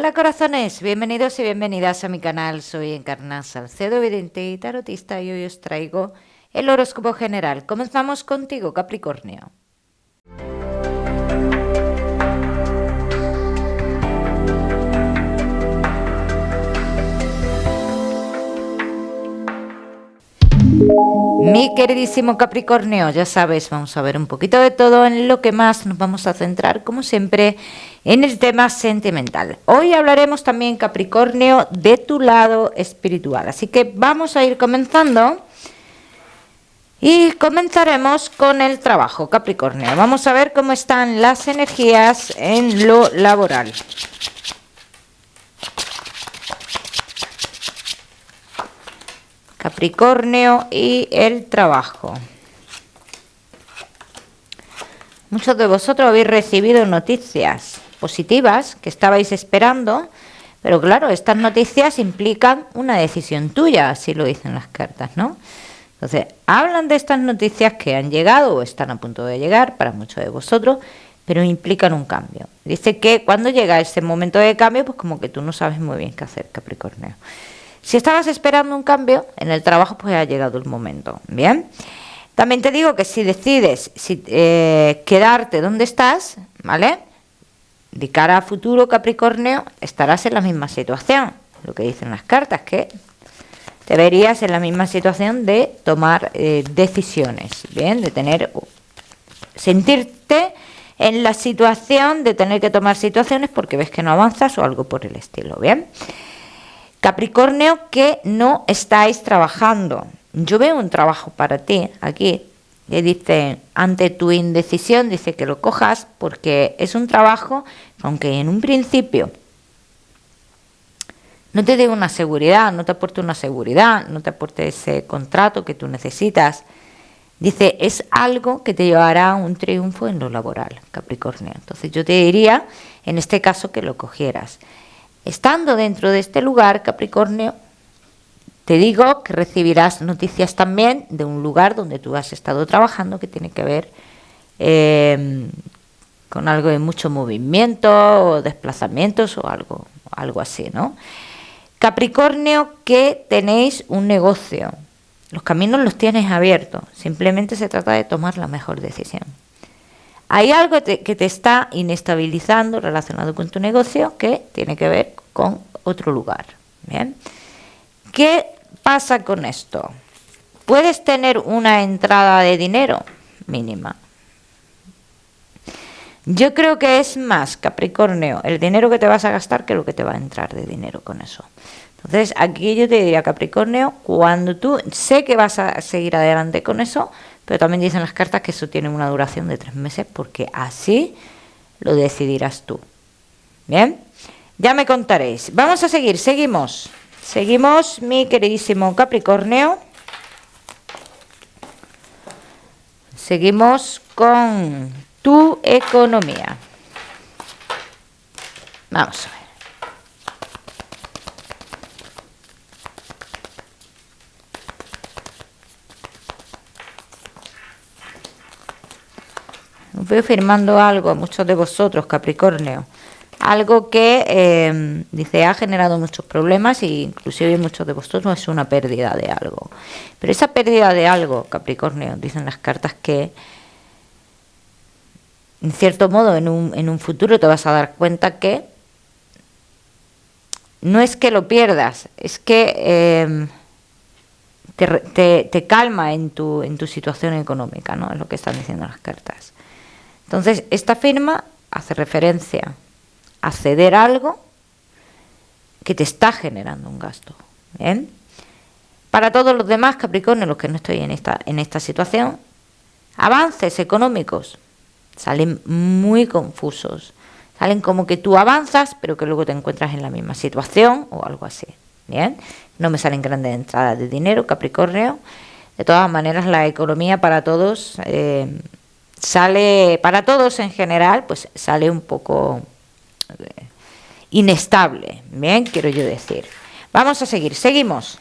Hola corazones, bienvenidos y bienvenidas a mi canal. Soy Encarna Salcedo, vidente y tarotista, y hoy os traigo el horóscopo general. Comenzamos contigo, Capricornio. Mi queridísimo Capricornio, ya sabes, vamos a ver un poquito de todo. En lo que más nos vamos a centrar, como siempre, en el tema sentimental. Hoy hablaremos también, Capricornio, de tu lado espiritual. Así que vamos a ir comenzando. Y comenzaremos con el trabajo, Capricornio. Vamos a ver cómo están las energías en lo laboral. Capricornio y el trabajo. Muchos de vosotros habéis recibido noticias positivas que estabais esperando, pero claro, estas noticias implican una decisión tuya, así lo dicen las cartas, ¿no? Entonces, hablan de estas noticias que han llegado o están a punto de llegar para muchos de vosotros, pero implican un cambio. Dice que cuando llega ese momento de cambio, pues como que tú no sabes muy bien qué hacer, Capricornio. Si estabas esperando un cambio en el trabajo, pues ha llegado el momento. Bien. También te digo que si decides quedarte donde estás, ¿vale? De cara a futuro, Capricornio, estarás en la misma situación. Lo que dicen las cartas, que te verías en la misma situación de tomar decisiones, ¿bien? De sentirte en la situación de tener que tomar situaciones porque ves que no avanzas o algo por el estilo, ¿bien? Capricornio, que no estáis trabajando. Yo veo un trabajo para ti aquí, que dice, ante tu indecisión, dice que lo cojas porque es un trabajo, aunque en un principio no te dé una seguridad, no te aporte una seguridad, no te aporte ese contrato que tú necesitas. Dice, es algo que te llevará a un triunfo en lo laboral, Capricornio. Entonces yo te diría, en este caso, que lo cogieras. Estando dentro de este lugar, Capricornio, te digo que recibirás noticias también de un lugar donde tú has estado trabajando que tiene que ver con algo de mucho movimiento o desplazamientos o algo así, ¿no? Capricornio, que tenéis un negocio. Los caminos los tienes abiertos. Simplemente se trata de tomar la mejor decisión. Hay algo que te está inestabilizando relacionado con tu negocio que tiene que ver con otro lugar. ¿Bien? ¿Qué pasa con esto? Puedes tener una entrada de dinero mínima. Yo creo que es más, Capricornio, el dinero que te vas a gastar que lo que te va a entrar de dinero con eso. Entonces, aquí yo te diría, Capricornio, cuando tú sé que vas a seguir adelante con eso, pero también dicen las cartas que eso tiene una duración de 3 meses porque así lo decidirás tú. Bien, ya me contaréis. Vamos a seguir, seguimos, mi queridísimo Capricornio. Seguimos con tu economía. Vamos a ver. Os veo firmando algo a muchos de vosotros, Capricornio. Algo que, dice, ha generado muchos problemas e inclusive muchos de vosotros es una pérdida de algo. Pero esa pérdida de algo, Capricornio, dicen las cartas que, en cierto modo, en un futuro te vas a dar cuenta que no es que lo pierdas, es que te calma en tu situación económica, ¿no? Es lo que están diciendo las cartas. Entonces, esta firma hace referencia a ceder algo que te está generando un gasto. ¿Bien? Para todos los demás, Capricornio, los que no estoy en esta situación, avances económicos salen muy confusos. Salen como que tú avanzas, pero que luego te encuentras en la misma situación o algo así. ¿Bien? No me salen grandes entradas de dinero, Capricornio. De todas maneras, la economía para todos sale, para todos en general, pues sale un poco inestable, bien, quiero yo decir. Vamos a seguir, seguimos,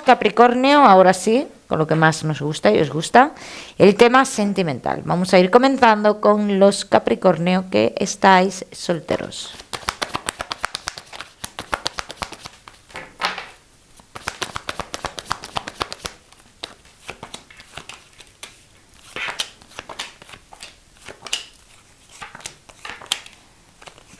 Capricornio, ahora sí, con lo que más nos gusta y os gusta, el tema sentimental. Vamos a ir comenzando con los Capricornio que estáis solteros.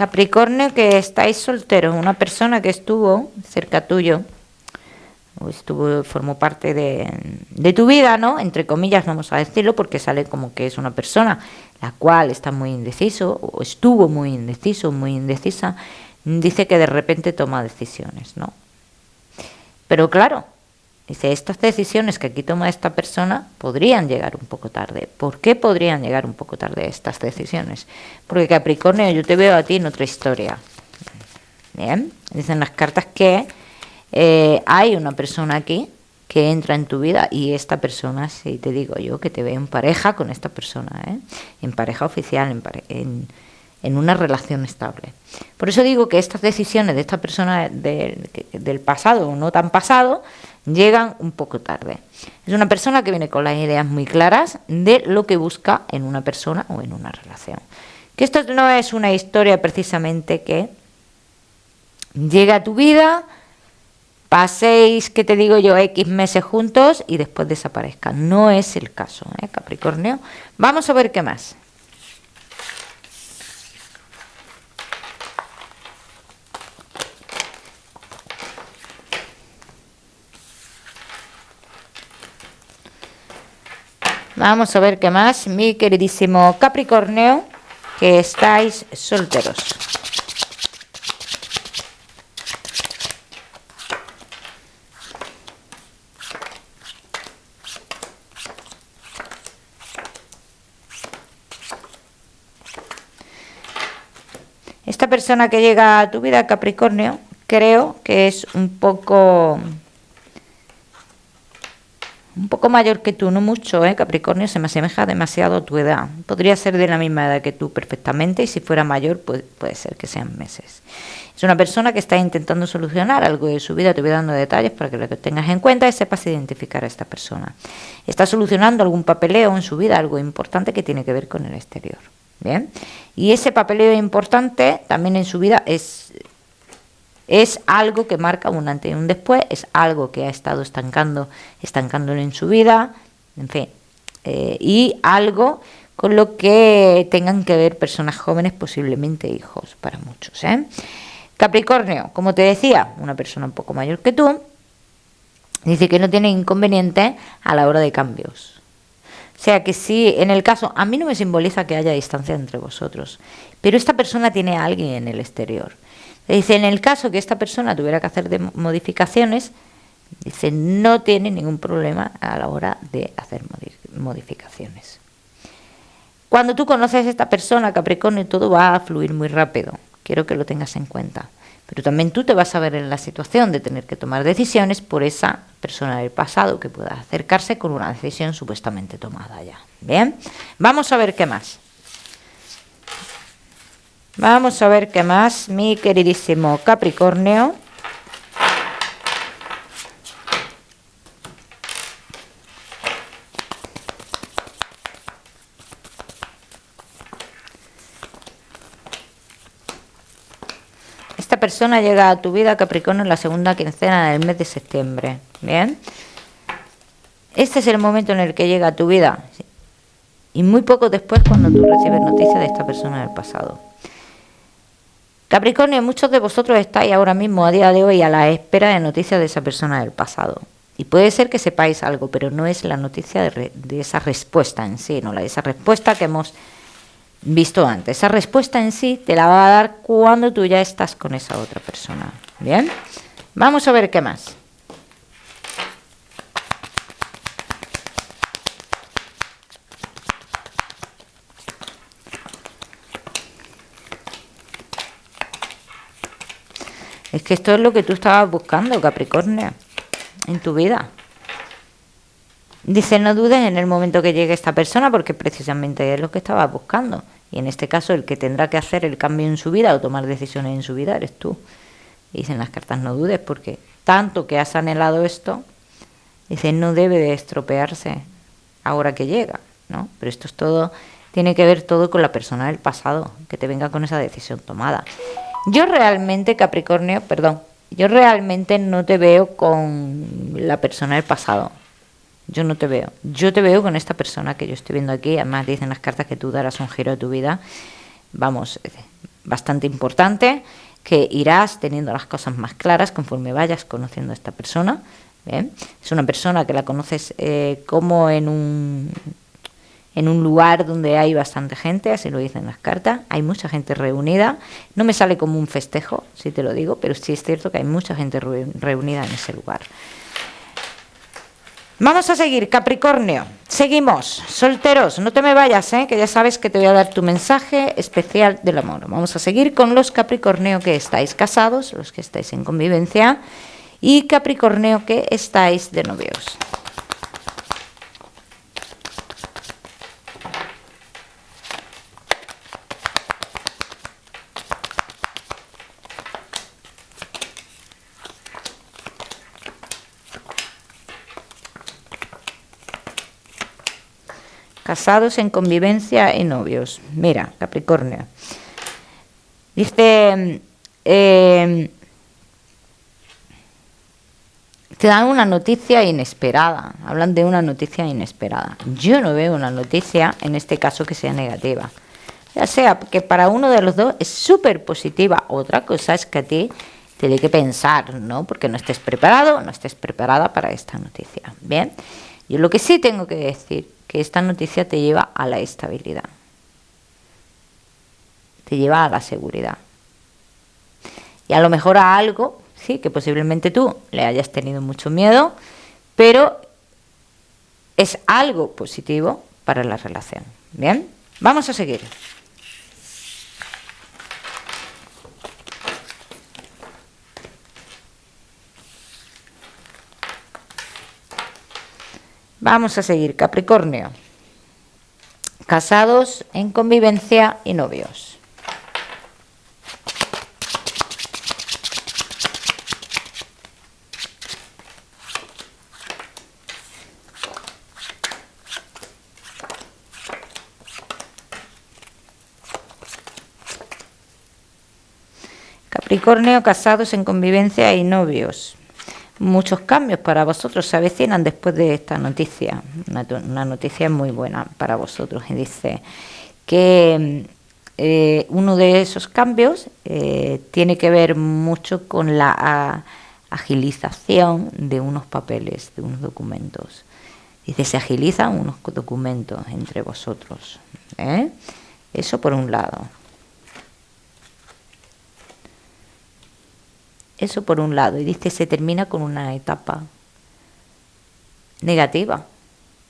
Capricornio, que estáis solteros, una persona que estuvo cerca tuyo, o formó parte de tu vida, ¿no? Entre comillas, vamos a decirlo, porque sale como que es una persona la cual está muy indeciso, o estuvo muy indeciso, muy indecisa, dice que de repente toma decisiones, ¿no? Pero claro, dice, estas decisiones que aquí toma esta persona podrían llegar un poco tarde. ¿Por qué podrían llegar un poco tarde estas decisiones? Porque Capricornio, yo te veo a ti en otra historia. Bien, dicen las cartas que hay una persona aquí que entra en tu vida y esta persona, si te digo yo, que te ve en pareja con esta persona, en pareja oficial, en una relación estable. Por eso digo que estas decisiones de esta persona del pasado o no tan pasado llegan un poco tarde. Es una persona que viene con las ideas muy claras de lo que busca en una persona o en una relación. Que esto no es una historia precisamente que llega a tu vida, paséis, que te digo yo, X meses juntos y después desaparezca. No es el caso, Capricornio. Vamos a ver qué más. Vamos a ver qué más, mi queridísimo Capricornio, que estáis solteros. Esta persona que llega a tu vida, Capricornio, creo que es un poco mayor que tú, no mucho, Capricornio, se me asemeja demasiado a tu edad. Podría ser de la misma edad que tú perfectamente y si fuera mayor puede ser que sean meses. Es una persona que está intentando solucionar algo de su vida, te voy dando detalles para que lo tengas en cuenta y sepas identificar a esta persona. Está solucionando algún papeleo en su vida, algo importante que tiene que ver con el exterior. Bien, y ese papeleo importante también en su vida es algo que marca un antes y un después, es algo que ha estado estancándolo en su vida, en fin, y algo con lo que tengan que ver personas jóvenes, posiblemente hijos para muchos. Capricornio, como te decía, una persona un poco mayor que tú, dice que no tiene inconveniente a la hora de cambios. O sea que sí, en el caso, a mí no me simboliza que haya distancia entre vosotros, pero esta persona tiene a alguien en el exterior. Dice, en el caso que esta persona tuviera que hacer modificaciones, dice, no tiene ningún problema a la hora de hacer modificaciones. Cuando tú conoces a esta persona, Capricornio, todo va a fluir muy rápido. Quiero que lo tengas en cuenta. Pero también tú te vas a ver en la situación de tener que tomar decisiones por esa persona del pasado que pueda acercarse con una decisión supuestamente tomada ya. Bien, vamos a ver qué más. Vamos a ver qué más, mi queridísimo Capricornio. Esta persona llega a tu vida, Capricornio, en la segunda quincena del mes de septiembre. Bien. Este es el momento en el que llega a tu vida. Y muy poco después cuando tú recibes noticias de esta persona del pasado. Capricornio, muchos de vosotros estáis ahora mismo, a día de hoy, a la espera de noticias de esa persona del pasado. Y puede ser que sepáis algo, pero no es la noticia de esa respuesta en sí, no la de esa respuesta que hemos visto antes. Esa respuesta en sí te la va a dar cuando tú ya estás con esa otra persona. Bien, vamos a ver qué más. Es que esto es lo que tú estabas buscando, Capricornio, en tu vida. Dice, no dudes en el momento que llegue esta persona porque precisamente es lo que estabas buscando. Y en este caso el que tendrá que hacer el cambio en su vida o tomar decisiones en su vida eres tú. Dicen las cartas, no dudes porque tanto que has anhelado esto, dice, no debe de estropearse ahora que llega, ¿no? Pero esto es todo, tiene que ver todo con la persona del pasado, que te venga con esa decisión tomada. Yo realmente, Capricornio, yo realmente no te veo con la persona del pasado. Yo no te veo. Yo te veo con esta persona que yo estoy viendo aquí. Además dicen las cartas que tú darás un giro a tu vida. Vamos, bastante importante, que irás teniendo las cosas más claras conforme vayas conociendo a esta persona. ¿Bien? Es una persona que la conoces como en un lugar donde hay bastante gente, así lo dicen las cartas. Hay mucha gente reunida. No me sale como un festejo, si te lo digo, pero sí es cierto que hay mucha gente reunida en ese lugar. Vamos a seguir, Capricornio. Seguimos. Solteros, no te me vayas, que ya sabes que te voy a dar tu mensaje especial del amor. Vamos a seguir con los Capricornio que estáis casados, los que estáis en convivencia, y Capricornio que estáis de novios. Casados en convivencia y novios. Mira, Capricornio. Dice, te dan una noticia inesperada. Hablan de una noticia inesperada. Yo no veo una noticia, en este caso, que sea negativa. Ya sea que para uno de los dos es súper positiva. Otra cosa es que a ti te dé que pensar, ¿no? Porque no estés preparado, no estés preparada para esta noticia. Bien. Yo lo que sí tengo que decir, que esta noticia te lleva a la estabilidad. Te lleva a la seguridad. Y a lo mejor a algo, sí, que posiblemente tú le hayas tenido mucho miedo, pero es algo positivo para la relación. Bien, vamos a seguir. Vamos a seguir, Capricornio. Casados en convivencia y novios. Capricornio, casados en convivencia y novios. Muchos cambios para vosotros se avecinan después de esta noticia. Una noticia muy buena para vosotros. Y dice que uno de esos cambios tiene que ver mucho con la agilización de unos papeles, de unos documentos. Dice, se agilizan unos documentos entre vosotros. Eso por un lado. Eso por un lado. Y dice, se termina con una etapa negativa.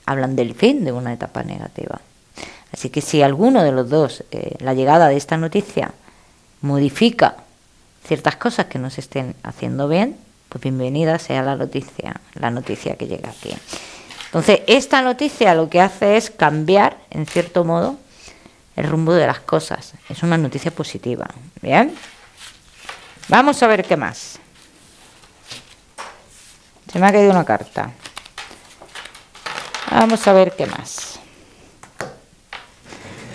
Hablan del fin de una etapa negativa. Así que si alguno de los dos, la llegada de esta noticia, modifica ciertas cosas que no se estén haciendo bien, pues bienvenida sea la noticia que llega aquí. Entonces, esta noticia lo que hace es cambiar, en cierto modo, el rumbo de las cosas. Es una noticia positiva. ¿Bien? Vamos a ver qué más. Se me ha caído una carta. Vamos a ver qué más.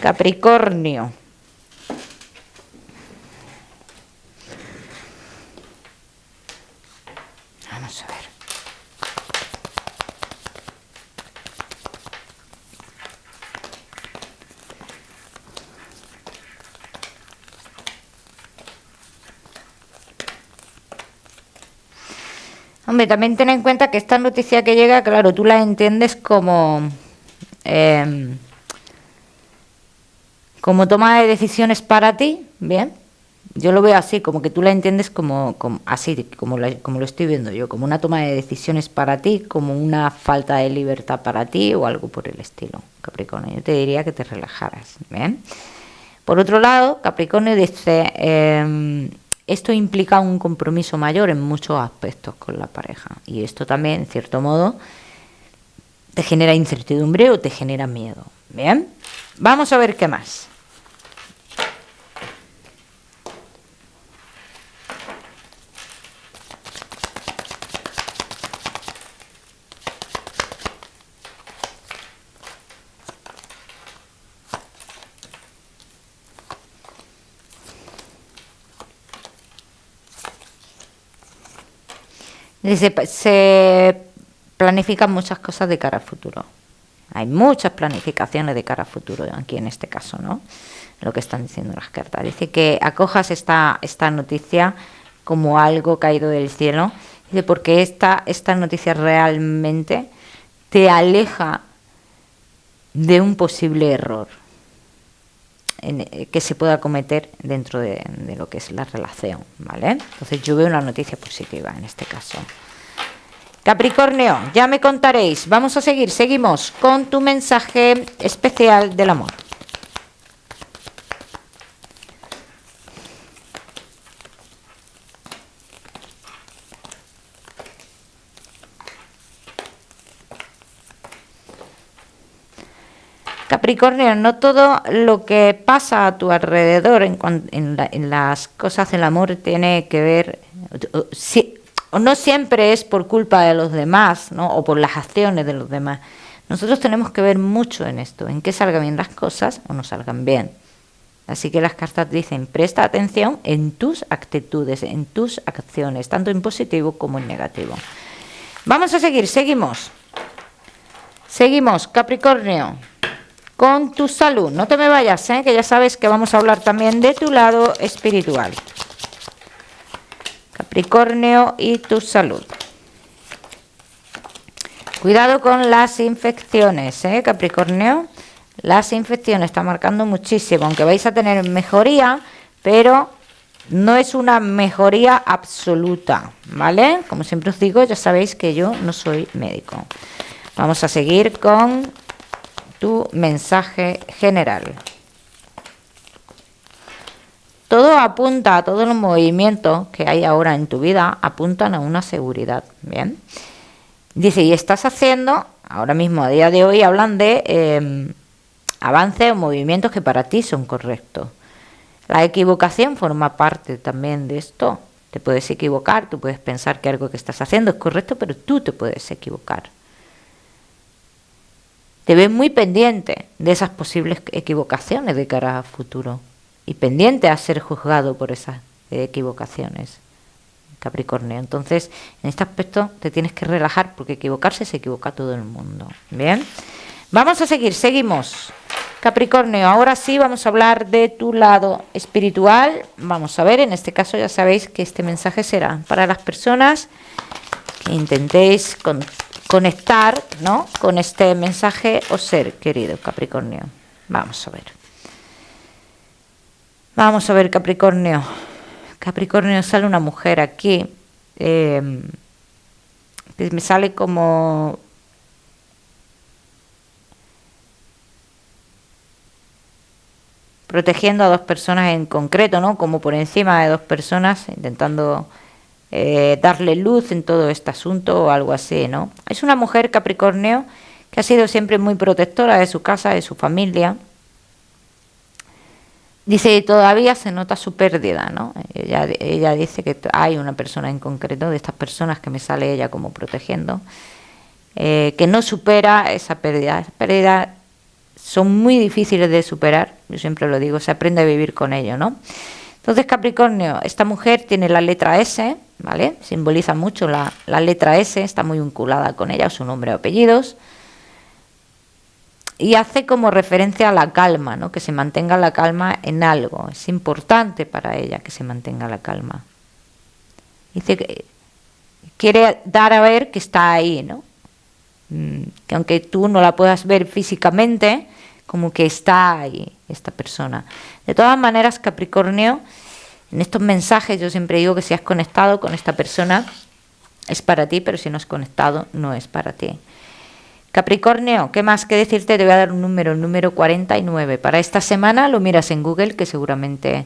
Capricornio. Vamos a ver. Hombre, también ten en cuenta que esta noticia que llega, claro, tú la entiendes como toma de decisiones para ti, ¿bien? Yo lo veo así, como que tú la entiendes como lo estoy viendo yo, como una toma de decisiones para ti, como una falta de libertad para ti o algo por el estilo, Capricornio. Yo te diría que te relajaras, ¿bien? Por otro lado, Capricornio dice, esto implica un compromiso mayor en muchos aspectos con la pareja. Y esto también, en cierto modo, te genera incertidumbre o te genera miedo. ¿Bien? Vamos a ver qué más. Se planifican muchas cosas de cara al futuro. Hay muchas planificaciones de cara a futuro aquí en este caso, ¿no? Lo que están diciendo las cartas. Dice que acojas esta noticia como algo caído del cielo. Dice porque esta noticia realmente te aleja de un posible error que se pueda cometer dentro de lo que es la relación, ¿vale? Entonces yo veo una noticia positiva en este caso. Capricornio, ya me contaréis. Vamos a seguimos con tu mensaje especial del amor. Capricornio, no todo lo que pasa a tu alrededor en las cosas del amor tiene que ver, o no siempre es por culpa de los demás, ¿no? O por las acciones de los demás. Nosotros tenemos que ver mucho en esto, en que salgan bien las cosas o no salgan bien. Así que las cartas dicen, presta atención en tus actitudes, en tus acciones, tanto en positivo como en negativo. Vamos a seguimos, Capricornio. Con tu salud, no te me vayas, que ya sabes que vamos a hablar también de tu lado espiritual. Capricornio y tu salud. Cuidado con las infecciones, Capricornio. Las infecciones están marcando muchísimo, aunque vais a tener mejoría, pero no es una mejoría absoluta, ¿vale? Como siempre os digo, ya sabéis que yo no soy médico. Vamos a seguir con tu mensaje general. Todo apunta, a todos los movimientos que hay ahora en tu vida apuntan a una seguridad, ¿bien? Dice, y estás haciendo, ahora mismo a día de hoy hablan de avances o movimientos que para ti son correctos. La equivocación forma parte también de esto. Te puedes equivocar, tú puedes pensar que algo que estás haciendo es correcto, pero tú te puedes equivocar. Te ves muy pendiente de esas posibles equivocaciones de cara a futuro y pendiente a ser juzgado por esas equivocaciones, Capricornio. Entonces, en este aspecto te tienes que relajar porque equivocarse se equivoca todo el mundo. Bien, vamos a seguimos. Capricornio, ahora sí vamos a hablar de tu lado espiritual. Vamos a ver, en este caso ya sabéis que este mensaje será para las personas que intentéis conectar, ¿no?, con este mensaje o ser querido, Capricornio. Vamos a ver, Capricornio. Capricornio, sale una mujer aquí que me sale como protegiendo a dos personas en concreto, ¿no? Como por encima de dos personas, intentando darle luz en todo este asunto o algo así, ¿no? Es una mujer, Capricornio, que ha sido siempre muy protectora de su casa, de su familia. Dice, todavía se nota su pérdida, ¿no? Ella dice que hay una persona en concreto, de estas personas que me sale ella como protegiendo, que no supera esa pérdida. Esas pérdidas son muy difíciles de superar, yo siempre lo digo, se aprende a vivir con ello, ¿no? Entonces, Capricornio, esta mujer tiene la letra S, ¿vale? Simboliza mucho la letra S, está muy vinculada con ella, su nombre o apellidos. Y hace como referencia a la calma, ¿no? Que se mantenga la calma en algo. Es importante para ella que se mantenga la calma. Dice que quiere dar a ver que está ahí, ¿no? Que aunque tú no la puedas ver físicamente, como que está ahí esta persona. De todas maneras, Capricornio, en estos mensajes yo siempre digo que si has conectado con esta persona es para ti, pero si no has conectado no es para ti. Capricornio, ¿qué más que decirte? Te voy a dar un número, el número 49. Para esta semana lo miras en Google, que seguramente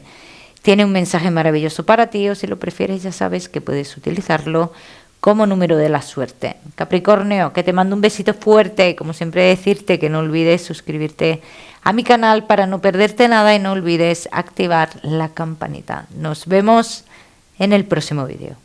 tiene un mensaje maravilloso para ti, o si lo prefieres ya sabes que puedes utilizarlo como número de la suerte. Capricornio, que te mando un besito fuerte, como siempre decirte que no olvides suscribirte a mi canal para no perderte nada y no olvides activar la campanita. Nos vemos en el próximo vídeo.